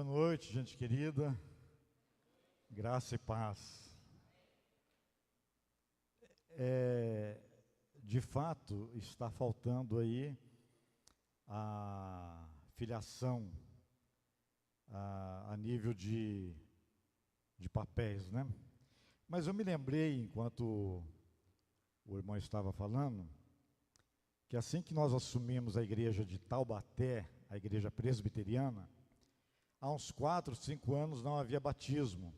Boa noite, gente querida. Graça e paz. De fato, está faltando aí a filiação a nível de papéis, né? Mas eu me lembrei, enquanto o irmão estava falando, que assim que nós assumimos a igreja de Taubaté, a igreja presbiteriana, há uns 4, 5 anos não havia batismo.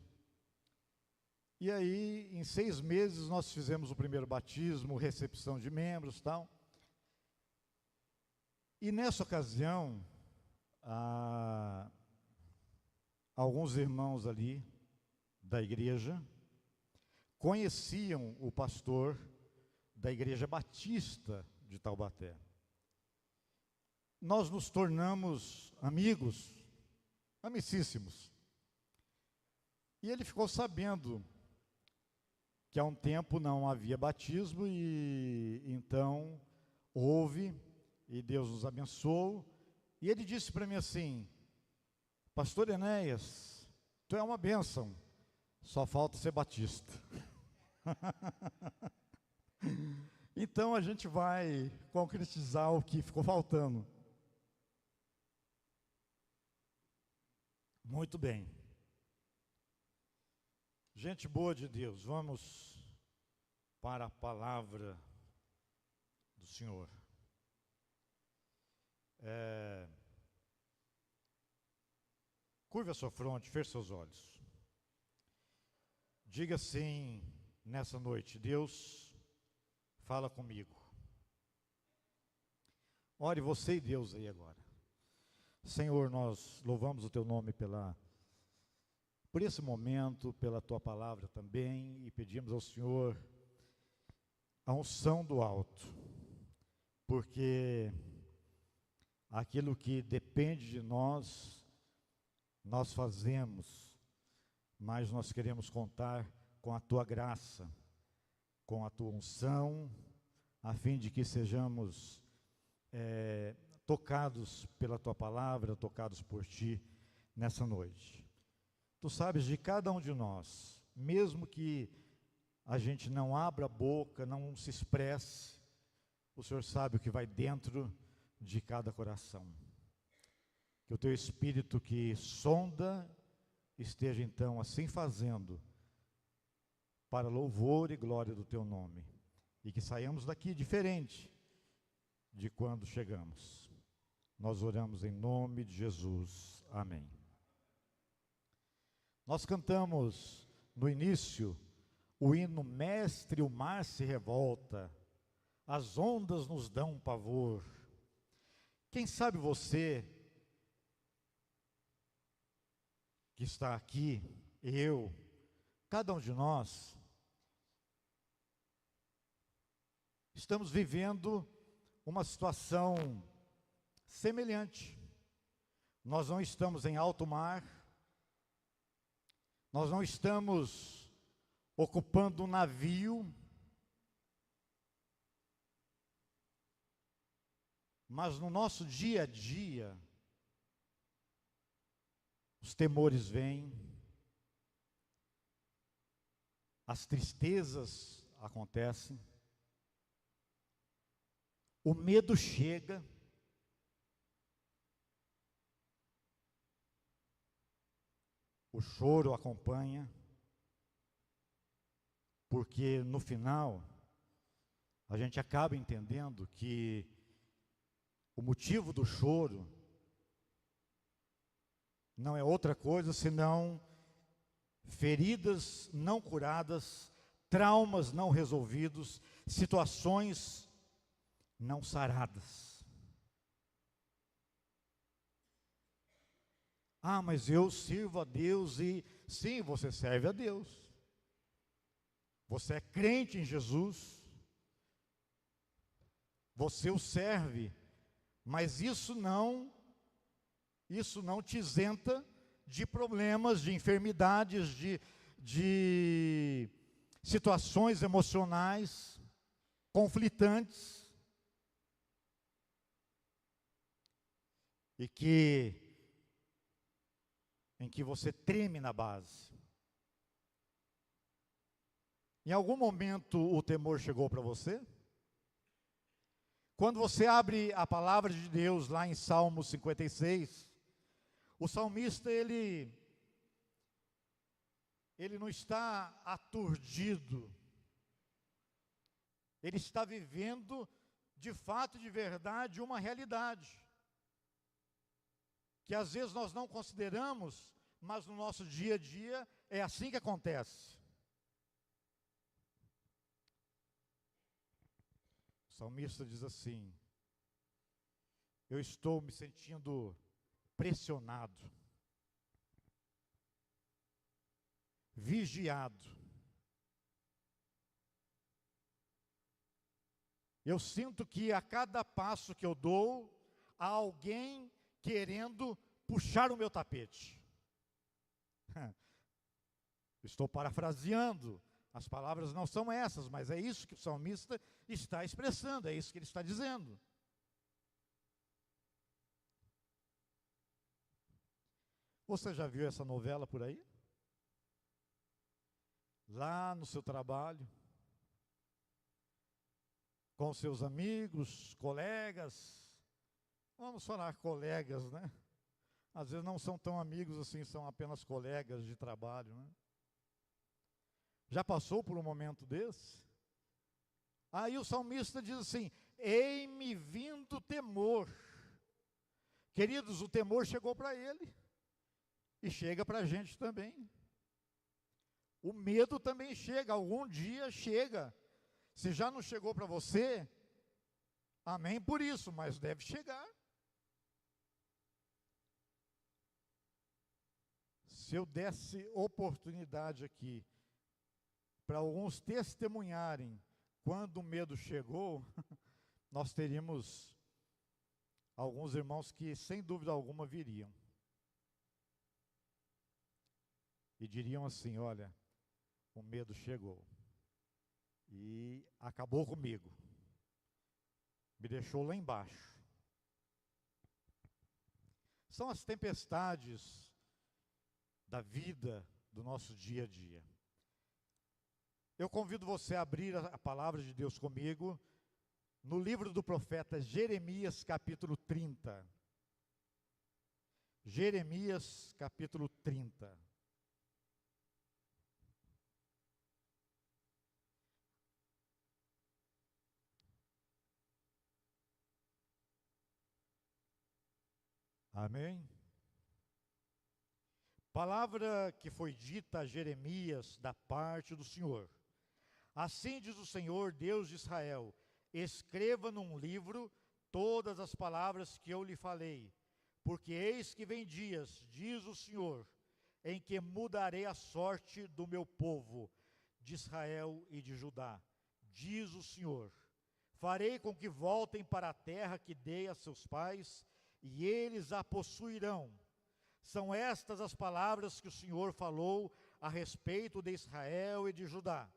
E aí, em 6 meses, nós fizemos o primeiro batismo, recepção de membros e tal. E nessa ocasião, alguns irmãos ali da igreja conheciam o pastor da igreja batista de Taubaté. Nós nos tornamos amigos, amicíssimos. E ele ficou sabendo que há um tempo não havia batismo e então houve, e Deus nos abençoou. E ele disse para mim assim: Pastor Enéas, tu é uma bênção, só falta ser batista. Então a gente vai concretizar o que ficou faltando. Muito bem. Gente boa de Deus, vamos para a palavra do Senhor. Curva a sua fronte, feche seus olhos. Diga assim nessa noite: Deus, fala comigo. Ore você e Deus aí agora. Senhor, nós louvamos o teu nome por esse momento, pela tua palavra também, e pedimos ao Senhor a unção do alto, porque aquilo que depende de nós, nós fazemos, mas nós queremos contar com a tua graça, com a tua unção, a fim de que sejamos tocados pela tua palavra, tocados por ti nessa noite. Tu sabes de cada um de nós, mesmo que a gente não abra a boca, não se expresse, o Senhor sabe o que vai dentro de cada coração. Que o teu Espírito que sonda esteja então assim fazendo, para louvor e glória do teu nome, e que saiamos daqui diferente de quando chegamos. Nós oramos em nome de Jesus. Amém. Nós cantamos no início o hino Mestre, o mar se revolta, as ondas nos dão pavor. Quem sabe você que está aqui, eu, cada um de nós, estamos vivendo uma situação semelhante. Nós não estamos em alto mar, nós não estamos ocupando um navio, mas no nosso dia a dia, os temores vêm, as tristezas acontecem, o medo chega, o choro acompanha, porque no final a gente acaba entendendo que o motivo do choro não é outra coisa senão feridas não curadas, traumas não resolvidos, situações não saradas. Ah, mas eu sirvo a Deus e... Sim, você serve a Deus. Você é crente em Jesus. Você o serve. Mas isso não te isenta de problemas, de enfermidades, de situações emocionais conflitantes. E que em que você treme na base. Em algum momento o temor chegou para você? Quando você abre a palavra de Deus lá em Salmo 56, o salmista ele não está aturdido. Ele está vivendo de fato e de verdade uma realidade que às vezes nós não consideramos, mas no nosso dia a dia é assim que acontece. O salmista diz assim: eu estou me sentindo pressionado, vigiado. Eu sinto que a cada passo que eu dou, há alguém querendo puxar o meu tapete. Estou parafraseando, as palavras não são essas, mas é isso que o salmista está expressando, é isso que ele está dizendo. Você já viu essa novela por aí? Lá no seu trabalho, com seus amigos, colegas, vamos falar colegas, né? Às vezes não são tão amigos assim, são apenas colegas de trabalho, né? Já passou por um momento desse? Aí o salmista diz assim: ei-me vindo temor. Queridos, o temor chegou para ele, e chega para a gente também. O medo também chega, algum dia chega. Se já não chegou para você, amém por isso, mas deve chegar. Se eu desse oportunidade aqui para alguns testemunharem quando o medo chegou, nós teríamos alguns irmãos que sem dúvida alguma viriam e diriam assim: olha, o medo chegou e acabou comigo, me deixou lá embaixo. São as tempestades da vida, do nosso dia a dia. Eu convido você a abrir a palavra de Deus comigo no livro do profeta Jeremias, capítulo 30. Jeremias, capítulo 30. Amém? Palavra que foi dita a Jeremias da parte do Senhor. Assim diz o Senhor, Deus de Israel: escreva num livro todas as palavras que eu lhe falei, porque eis que vem dias, diz o Senhor, em que mudarei a sorte do meu povo, de Israel e de Judá, diz o Senhor. Farei com que voltem para a terra que dei a seus pais, e eles a possuirão. São estas as palavras que o Senhor falou a respeito de Israel e de Judá.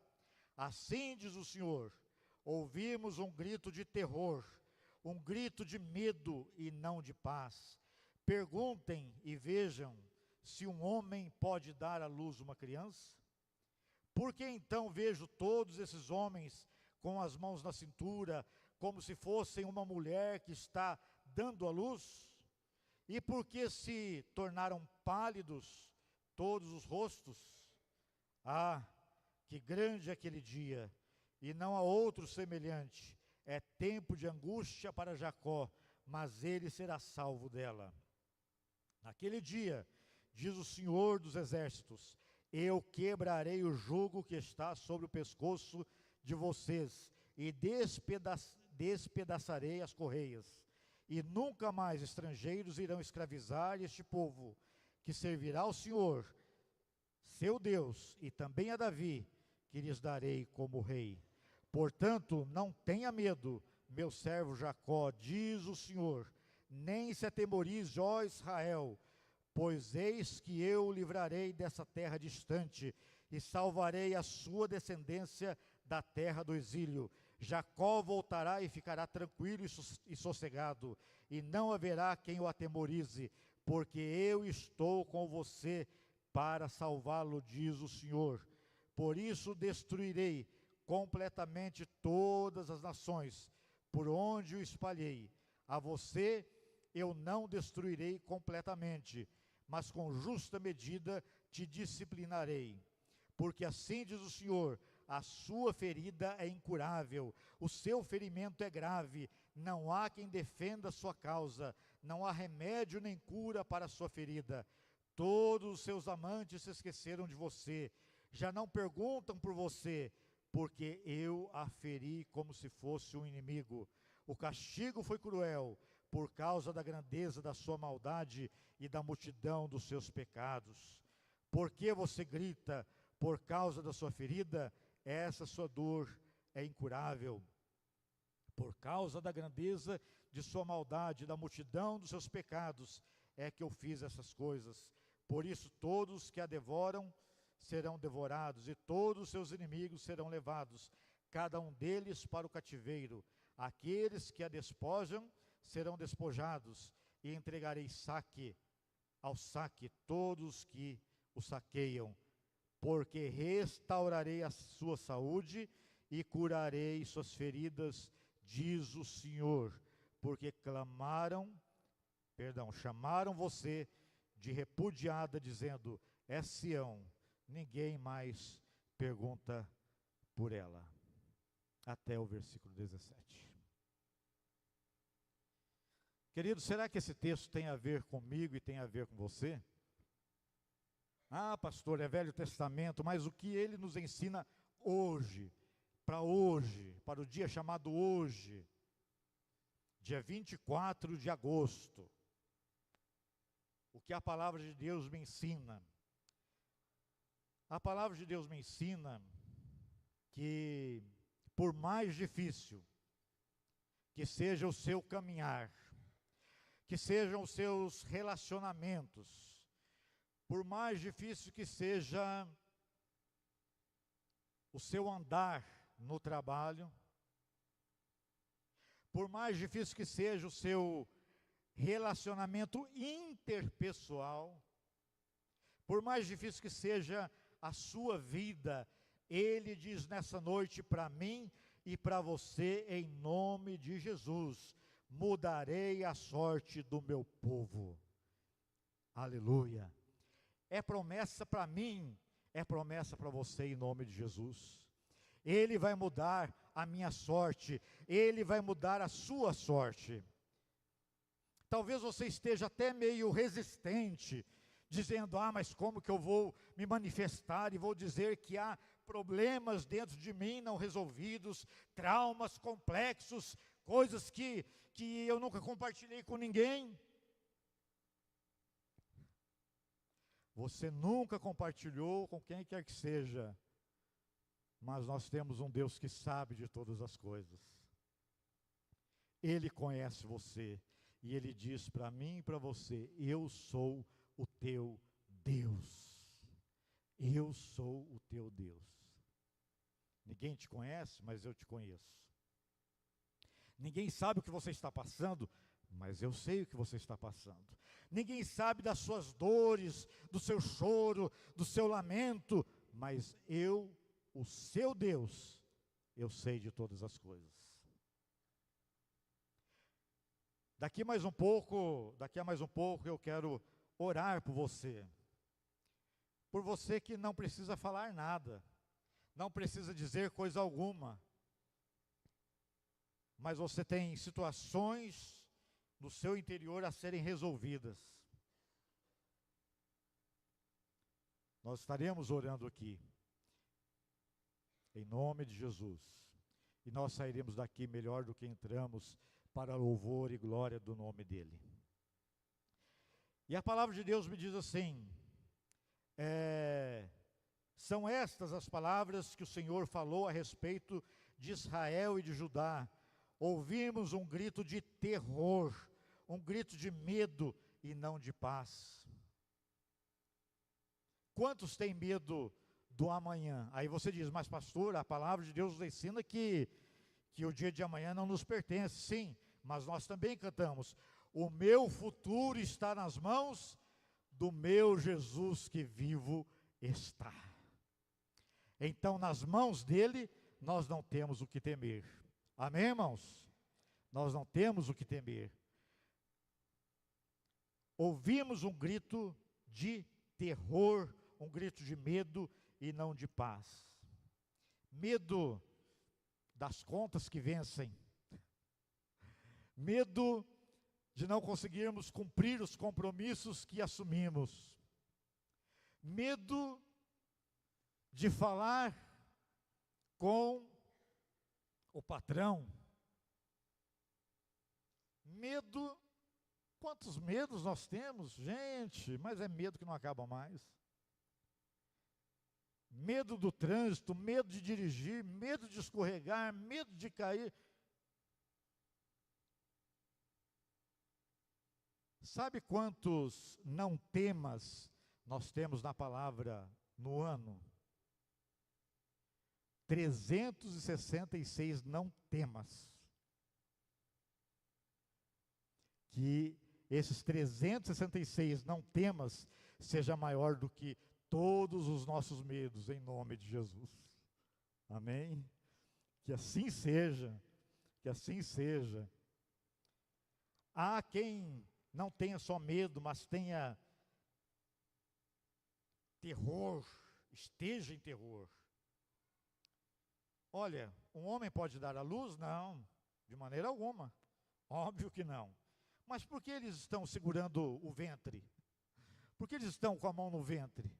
Assim diz o Senhor: ouvimos um grito de terror, um grito de medo e não de paz. Perguntem e vejam se um homem pode dar à luz uma criança. Por que então vejo todos esses homens com as mãos na cintura, como se fossem uma mulher que está dando à luz? E por que se tornaram pálidos todos os rostos? Ah, que grande é aquele dia, e não há outro semelhante. É tempo de angústia para Jacó, mas ele será salvo dela. Naquele dia, diz o Senhor dos Exércitos, eu quebrarei o jugo que está sobre o pescoço de vocês, e despedaçarei as correias. E nunca mais estrangeiros irão escravizar este povo, que servirá ao Senhor, seu Deus, e também a Davi, que lhes darei como rei. Portanto, não tenha medo, meu servo Jacó, diz o Senhor, nem se atemorize, ó Israel, pois eis que eu o livrarei dessa terra distante, e salvarei a sua descendência da terra do exílio. Jacó voltará e ficará tranquilo e sossegado, e não haverá quem o atemorize, porque eu estou com você para salvá-lo, diz o Senhor. Por isso destruirei completamente todas as nações, por onde o espalhei. A você eu não destruirei completamente, mas com justa medida te disciplinarei. Porque assim diz o Senhor, a sua ferida é incurável, o seu ferimento é grave, não há quem defenda a sua causa, não há remédio nem cura para a sua ferida. Todos os seus amantes se esqueceram de você, já não perguntam por você, porque eu a feri como se fosse um inimigo. O castigo foi cruel, por causa da grandeza da sua maldade e da multidão dos seus pecados. Por que você grita por causa da sua ferida? Essa sua dor é incurável. Por causa da grandeza de sua maldade e da multidão dos seus pecados, é que eu fiz essas coisas. Por isso todos que a devoram serão devorados, e todos os seus inimigos serão levados, cada um deles para o cativeiro. Aqueles que a despojam serão despojados, e entregarei ao saque todos que o saqueiam, porque restaurarei a sua saúde e curarei suas feridas, diz o Senhor, porque chamaram você de repudiada, dizendo, é Sião, ninguém mais pergunta por ela. Até o versículo 17. Querido, será que esse texto tem a ver comigo e tem a ver com você? Ah, pastor, é Velho Testamento, mas o que ele nos ensina hoje, para o dia chamado hoje, dia 24 de agosto, o que a palavra de Deus me ensina? A palavra de Deus me ensina que, por mais difícil que seja o seu caminhar, que sejam os seus relacionamentos, por mais difícil que seja o seu andar no trabalho, por mais difícil que seja o seu relacionamento interpessoal, por mais difícil que seja a sua vida, ele diz nessa noite para mim e para você, em nome de Jesus, mudarei a sorte do meu povo. Aleluia. É promessa para mim, é promessa para você em nome de Jesus. Ele vai mudar a minha sorte, ele vai mudar a sua sorte. Talvez você esteja até meio resistente, dizendo, mas como que eu vou me manifestar e vou dizer que há problemas dentro de mim não resolvidos, traumas complexos, coisas que eu nunca compartilhei com ninguém. Você nunca compartilhou com quem quer que seja, mas nós temos um Deus que sabe de todas as coisas. Ele conhece você, e Ele diz para mim e para você, eu sou o teu Deus. Eu sou o teu Deus. Ninguém te conhece, mas eu te conheço. Ninguém sabe o que você está passando, mas eu sei o que você está passando. Ninguém sabe das suas dores, do seu choro, do seu lamento, mas eu, o seu Deus, eu sei de todas as coisas. Daqui a mais um pouco eu quero orar por você. Por você que não precisa falar nada, não precisa dizer coisa alguma, mas você tem situações no seu interior a serem resolvidas. Nós estaremos orando aqui, em nome de Jesus, e nós sairemos daqui melhor do que entramos, para louvor e glória do nome dEle. E a palavra de Deus me diz assim, são estas as palavras que o Senhor falou a respeito de Israel e de Judá. Ouvimos um grito de terror, um grito de medo e não de paz. Quantos têm medo do amanhã? Aí você diz, mas pastor, a palavra de Deus nos ensina que o dia de amanhã não nos pertence. Sim, mas nós também cantamos, o meu futuro está nas mãos do meu Jesus que vivo está. Então, nas mãos dele, nós não temos o que temer. Amém, irmãos? Nós não temos o que temer. Ouvimos um grito de terror, um grito de medo e não de paz. Medo das contas que vencem. Medo de não conseguirmos cumprir os compromissos que assumimos. Medo de falar com o patrão. Medo, quantos medos nós temos, gente, mas é medo que não acaba mais. Medo do trânsito, medo de dirigir, medo de escorregar, medo de cair. Sabe quantos não temas nós temos na palavra no ano? 366 não temas. Que esses 366 não temas seja maior do que todos os nossos medos, em nome de Jesus. Amém? Que assim seja, que assim seja. Há quem não tenha só medo, mas tenha terror, esteja em terror. Olha, um homem pode dar à luz? Não, de maneira alguma. Óbvio que não. Mas por que eles estão segurando o ventre? Por que eles estão com a mão no ventre?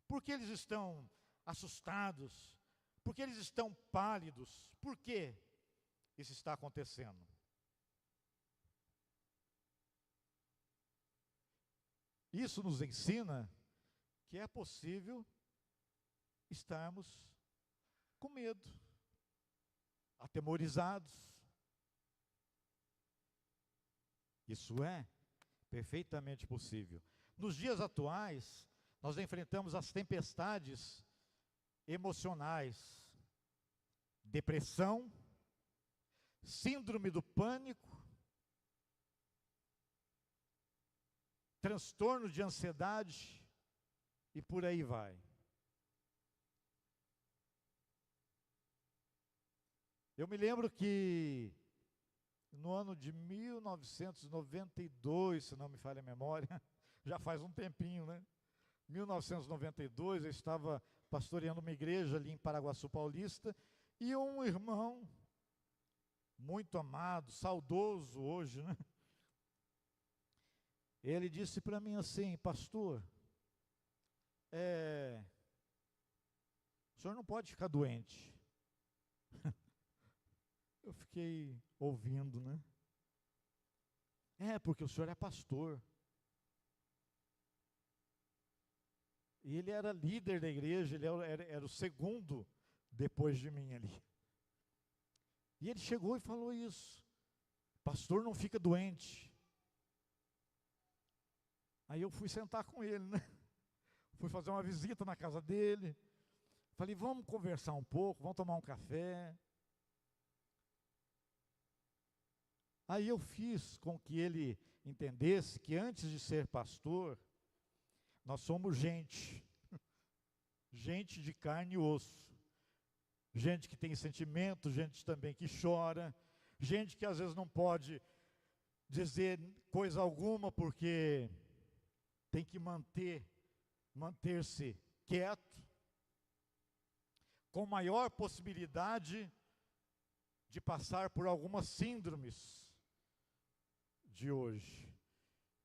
Por que eles estão assustados? Por que eles estão pálidos? Por que isso está acontecendo? Isso nos ensina que é possível estarmos com medo, atemorizados. Isso é perfeitamente possível. Nos dias atuais, nós enfrentamos as tempestades emocionais, depressão, síndrome do pânico, transtorno de ansiedade e por aí vai. Eu me lembro que no ano de 1992, se não me falha a memória, já faz um tempinho, né? 1992, eu estava pastoreando uma igreja ali em Paraguaçu Paulista, e um irmão, muito amado, saudoso hoje, né? Ele disse para mim assim: pastor, o senhor não pode ficar doente. Eu fiquei ouvindo, né? Porque o senhor é pastor. E ele era líder da igreja, ele era o segundo depois de mim ali. E ele chegou e falou isso: pastor não fica doente. Aí eu fui sentar com ele, né? Fui fazer uma visita na casa dele. Falei, vamos conversar um pouco, vamos tomar um café. Aí eu fiz com que ele entendesse que antes de ser pastor, nós somos gente. Gente de carne e osso. Gente que tem sentimento, gente também que chora. Gente que às vezes não pode dizer coisa alguma porque tem que manter-se quieto, com maior possibilidade de passar por algumas síndromes de hoje,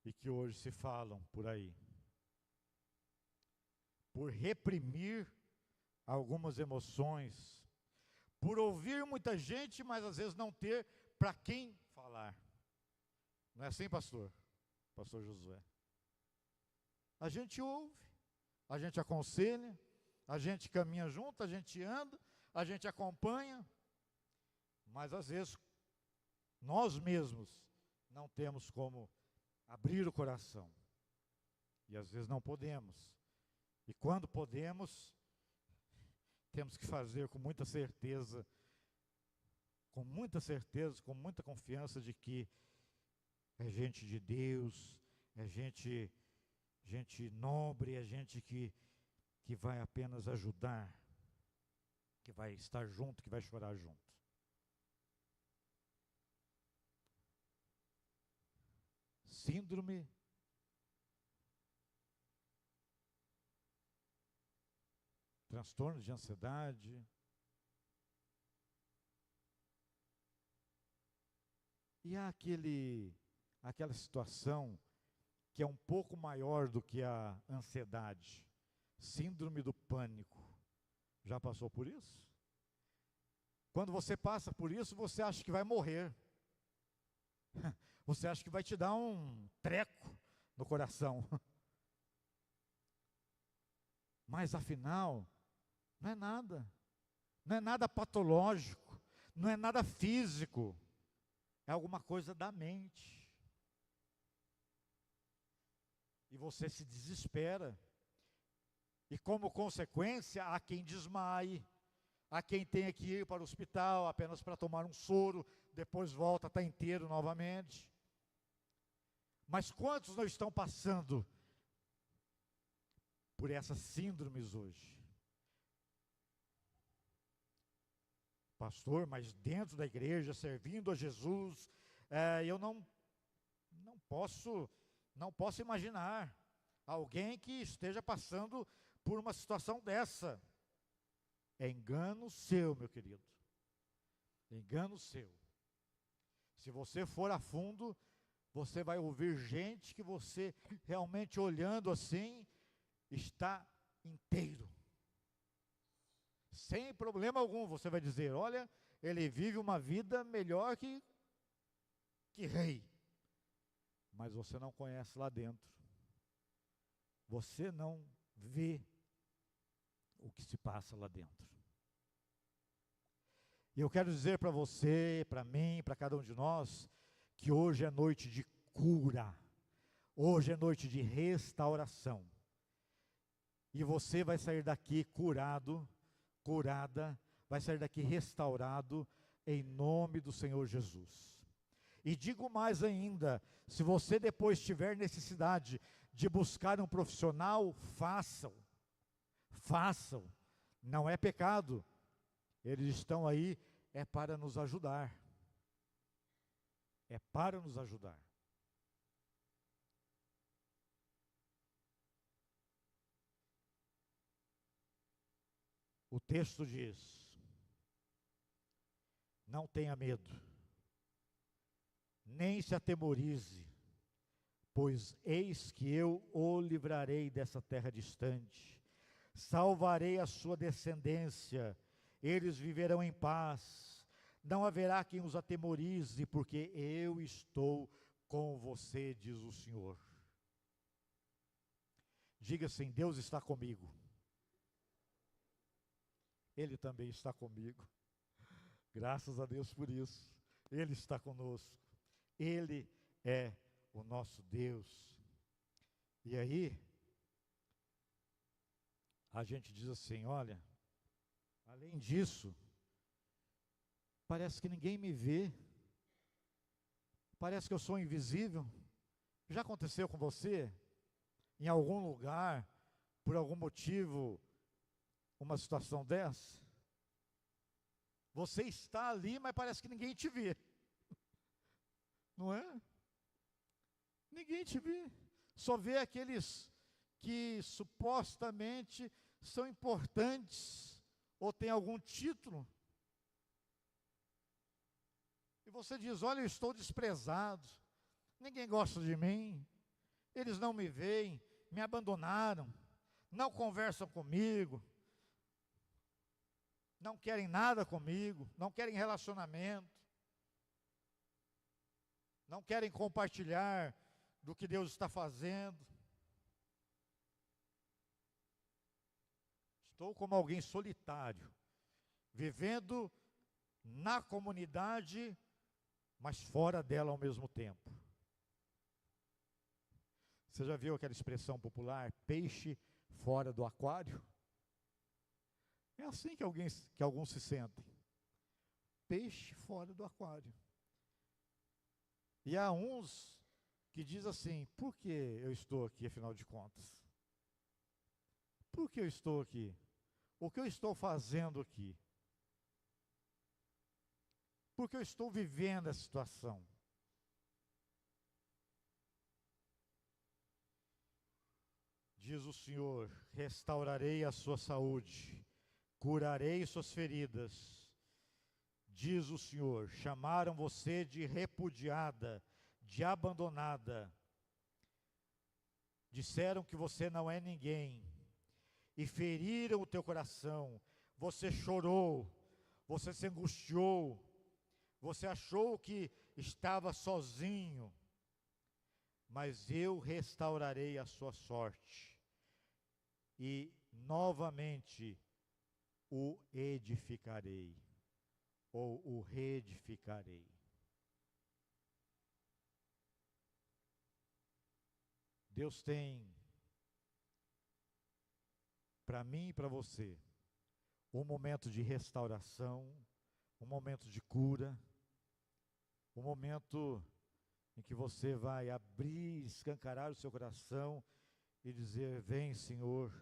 e que hoje se falam por aí, por reprimir algumas emoções, por ouvir muita gente, mas às vezes não ter para quem falar. Não é assim, pastor? Pastor Josué. A gente ouve, a gente aconselha, a gente caminha junto, a gente anda, a gente acompanha, mas às vezes nós mesmos não temos como abrir o coração. E às vezes não podemos. E quando podemos, temos que fazer com muita certeza, com muita confiança de que é gente de Deus, é gente nobre, é gente que vai apenas ajudar, que vai estar junto, que vai chorar junto. Síndrome transtorno de ansiedade. E há aquela situação que é um pouco maior do que a ansiedade, síndrome do pânico. Já passou por isso? Quando você passa por isso, você acha que vai morrer. Você acha que vai te dar um treco no coração. Mas afinal, não é nada. Não é nada patológico, não é nada físico. É alguma coisa da mente. E você se desespera. E como consequência, há quem desmaie, há quem tenha que ir para o hospital apenas para tomar um soro, depois volta a estar inteiro novamente. Mas quantos não estão passando por essas síndromes hoje? Pastor, mas dentro da igreja, servindo a Jesus, eu não posso imaginar alguém que esteja passando por uma situação dessa. É engano seu, meu querido. Engano seu. Se você for a fundo, você vai ouvir gente que você realmente olhando assim, está inteiro. Sem problema algum, você vai dizer, olha, ele vive uma vida melhor que rei. Mas você não conhece lá dentro. Você não vê o que se passa lá dentro. E eu quero dizer para você, para mim, para cada um de nós, que hoje é noite de cura. Hoje é noite de restauração. E você vai sair daqui curado, curada, vai sair daqui restaurado, em nome do Senhor Jesus. E digo mais ainda, se você depois tiver necessidade de buscar um profissional, façam, não é pecado, eles estão aí, é para nos ajudar, O texto diz, não tenha medo, nem se atemorize, pois eis que eu o livrarei dessa terra distante, salvarei a sua descendência, eles viverão em paz, não haverá quem os atemorize, porque eu estou com você, diz o Senhor. Diga assim, Deus está comigo. Ele também está comigo. Graças a Deus por isso. Ele está conosco. Ele é o nosso Deus. E aí, a gente diz assim, olha, além disso, parece que ninguém me vê. Parece que eu sou invisível. Já aconteceu com você? Em algum lugar, por algum motivo, uma situação dessa? Você está ali, mas parece que ninguém te vê. Não é? Ninguém te vê. Só vê aqueles que supostamente são importantes ou têm algum título. E você diz, olha, eu estou desprezado. Ninguém gosta de mim. Eles não me veem, me abandonaram, não conversam comigo, não querem nada comigo, não querem relacionamento, não querem compartilhar do que Deus está fazendo. Estou como alguém solitário, vivendo na comunidade, mas fora dela ao mesmo tempo. Você já viu aquela expressão popular, peixe fora do aquário? É assim que alguns se sentem. Peixe fora do aquário. E há uns que diz assim: por que eu estou aqui, afinal de contas? Por que eu estou aqui? O que eu estou fazendo aqui? Por que eu estou vivendo essa situação? Diz o Senhor: restaurarei a sua saúde, curarei suas feridas. Diz o Senhor: chamaram você de repudiada, de abandonada. Disseram que você não é ninguém e feriram o teu coração. Você chorou, você se angustiou, você achou que estava sozinho. Mas eu restaurarei a sua sorte e novamente o edificarei, ou o reedificarei. Deus tem para mim e para você um momento de restauração, um momento de cura, um momento em que você vai abrir, escancarar o seu coração e dizer: vem, Senhor,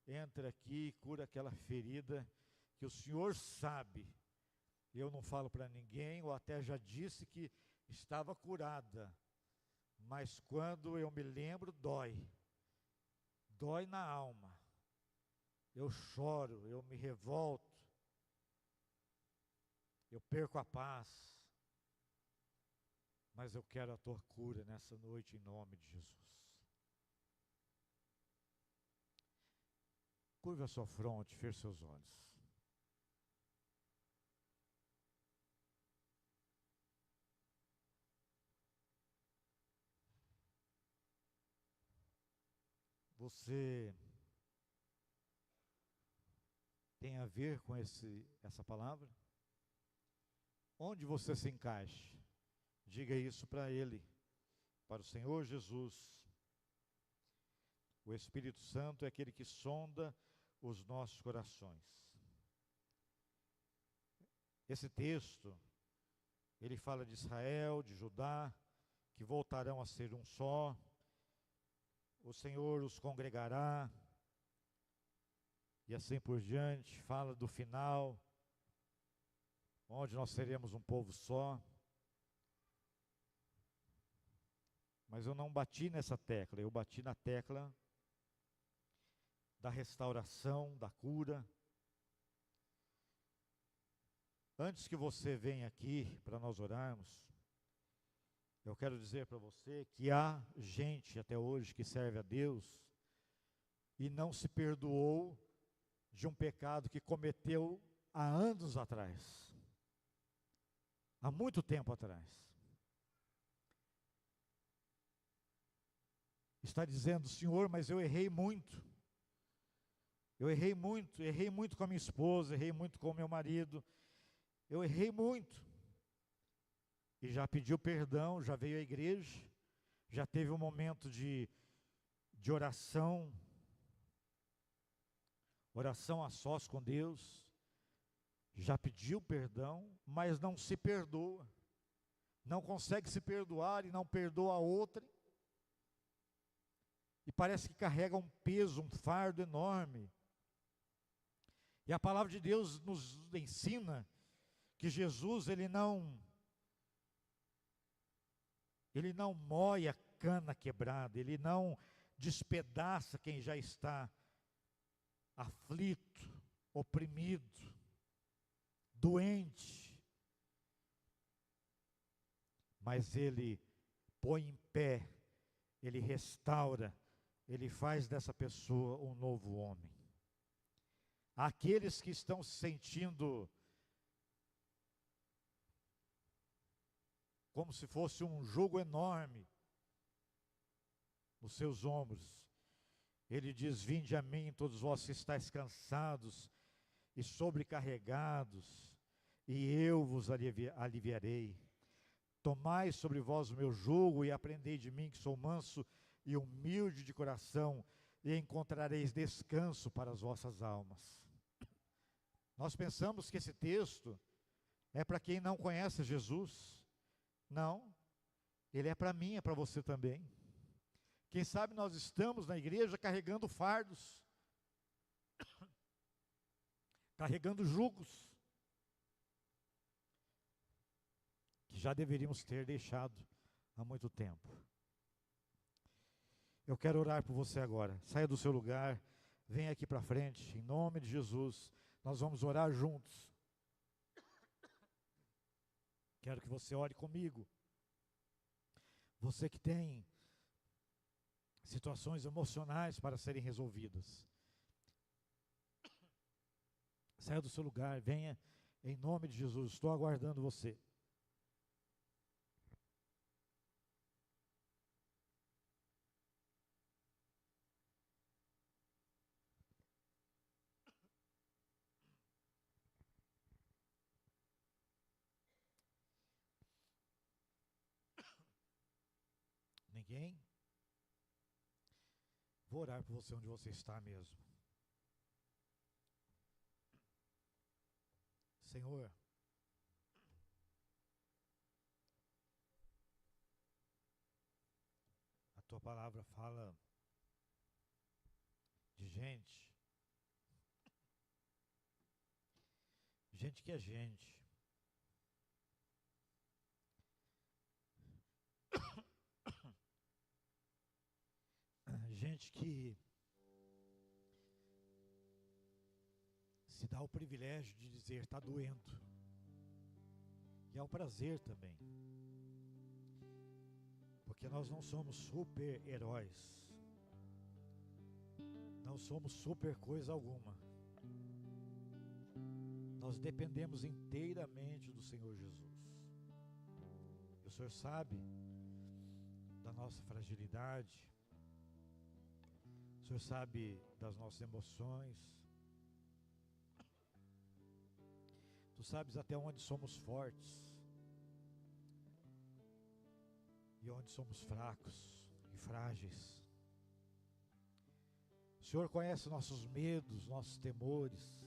entra aqui, cura aquela ferida que o Senhor sabe. Eu não falo para ninguém, ou até já disse que estava curada, mas quando eu me lembro, dói na alma. Eu choro, eu me revolto, eu perco a paz. Mas eu quero a tua cura nessa noite, em nome de Jesus. Curva a sua fronte, feche seus olhos. Você tem a ver com essa palavra? Onde você se encaixa? Diga isso para Ele, para o Senhor Jesus. O Espírito Santo é aquele que sonda os nossos corações. Esse texto, ele fala de Israel, de Judá, que voltarão a ser um só. O Senhor os congregará, e assim por diante. Fala do final, onde nós seremos um povo só. Mas eu não bati nessa tecla, eu bati na tecla da restauração, da cura. Antes que você venha aqui para nós orarmos, eu quero dizer para você que há gente até hoje que serve a Deus e não se perdoou de um pecado que cometeu há anos atrás, há muito tempo atrás. Está dizendo: Senhor, mas eu errei muito. Eu errei muito com a minha esposa, errei muito com o meu marido. Eu errei muito. E já pediu perdão, já veio à igreja, já teve um momento de oração, oração a sós com Deus, já pediu perdão, mas não se perdoa, não consegue se perdoar e não perdoa a outra, e parece que carrega um peso, um fardo enorme. E a palavra de Deus nos ensina que Jesus, ele não moe a cana quebrada, ele não despedaça quem já está aflito, oprimido, doente, mas ele põe em pé, ele restaura, ele faz dessa pessoa um novo homem. Aqueles que estão se sentindo como se fosse um jugo enorme nos seus ombros, ele diz: vinde a mim, todos vós que estáis cansados e sobrecarregados, e eu vos aliviarei. Tomai sobre vós o meu jugo e aprendei de mim, que sou manso e humilde de coração, e encontrareis descanso para as vossas almas. Nós pensamos que esse texto é para quem não conhece Jesus. Não. Ele é para mim, é para você também. Quem sabe nós estamos na igreja carregando fardos, carregando jugos, que já deveríamos ter deixado há muito tempo. Eu quero orar por você agora. Saia do seu lugar, venha aqui para frente, em nome de Jesus. Nós vamos orar juntos. Quero que você ore comigo. Você que tem situações emocionais para serem resolvidas. Saia do seu lugar, venha em nome de Jesus. Estou aguardando você. Ninguém? Vou orar por você onde você está mesmo. Senhor, a tua palavra fala de gente que é gente. Gente que se dá o privilégio de dizer, está doendo. E é um prazer também. Porque nós não somos super-heróis. Não somos super coisa alguma. Nós dependemos inteiramente do Senhor Jesus. E o Senhor sabe da nossa fragilidade. O Senhor sabe das nossas emoções. Tu sabes até onde somos fortes e onde somos fracos e frágeis. O Senhor conhece nossos medos, nossos temores.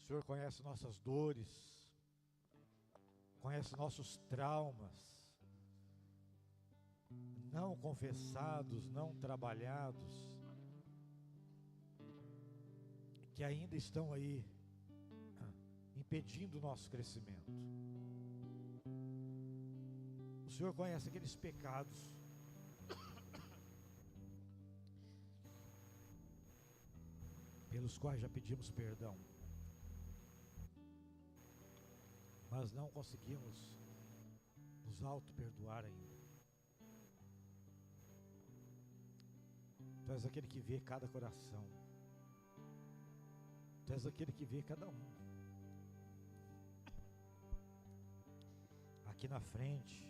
O Senhor conhece nossas dores, conhece nossos traumas, não confessados, não trabalhados, que ainda estão aí, impedindo o nosso crescimento. O Senhor conhece aqueles pecados pelos quais já pedimos perdão, mas não conseguimos nos auto-perdoar ainda. Tu és aquele que vê cada coração. Tu és aquele que vê cada um. Aqui na frente,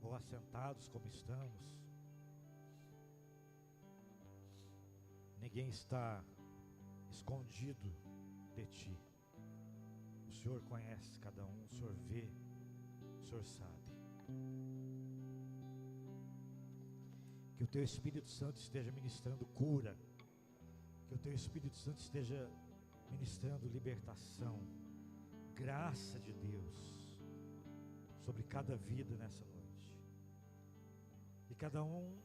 ou assentados como estamos, ninguém está escondido de ti. O Senhor conhece cada um, o Senhor vê, o Senhor sabe. Que o teu Espírito Santo esteja ministrando cura, que o teu Espírito Santo esteja ministrando libertação, graça de Deus sobre cada vida nessa noite. E cada um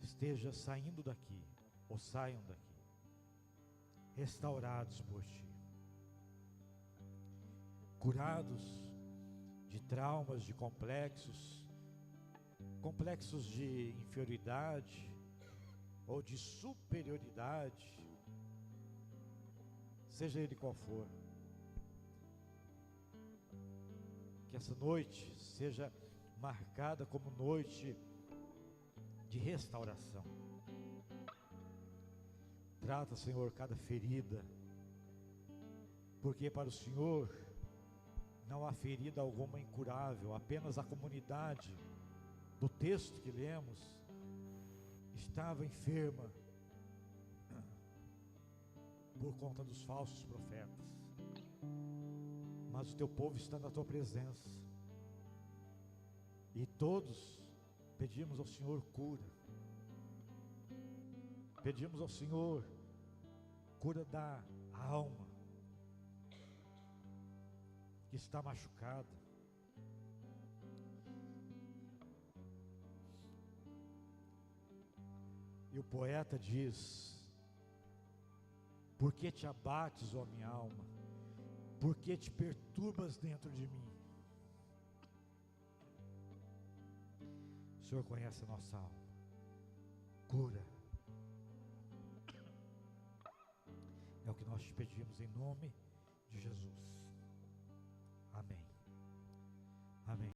esteja saindo daqui, ou saiam daqui, restaurados por ti, curados de traumas, de complexos de inferioridade ou de superioridade, seja ele qual for. Que essa noite seja marcada como noite de restauração. Trata, Senhor, cada ferida, porque para o Senhor não há ferida alguma incurável, apenas a comunidade do texto que lemos estava enferma por conta dos falsos profetas, mas o teu povo está na tua presença e todos pedimos ao Senhor cura, pedimos ao Senhor cura da alma, que está machucada. E o poeta diz: por que te abates, ó minha alma? Por que te perturbas dentro de mim? O Senhor conhece a nossa alma. Cura. É o que nós te pedimos em nome de Jesus.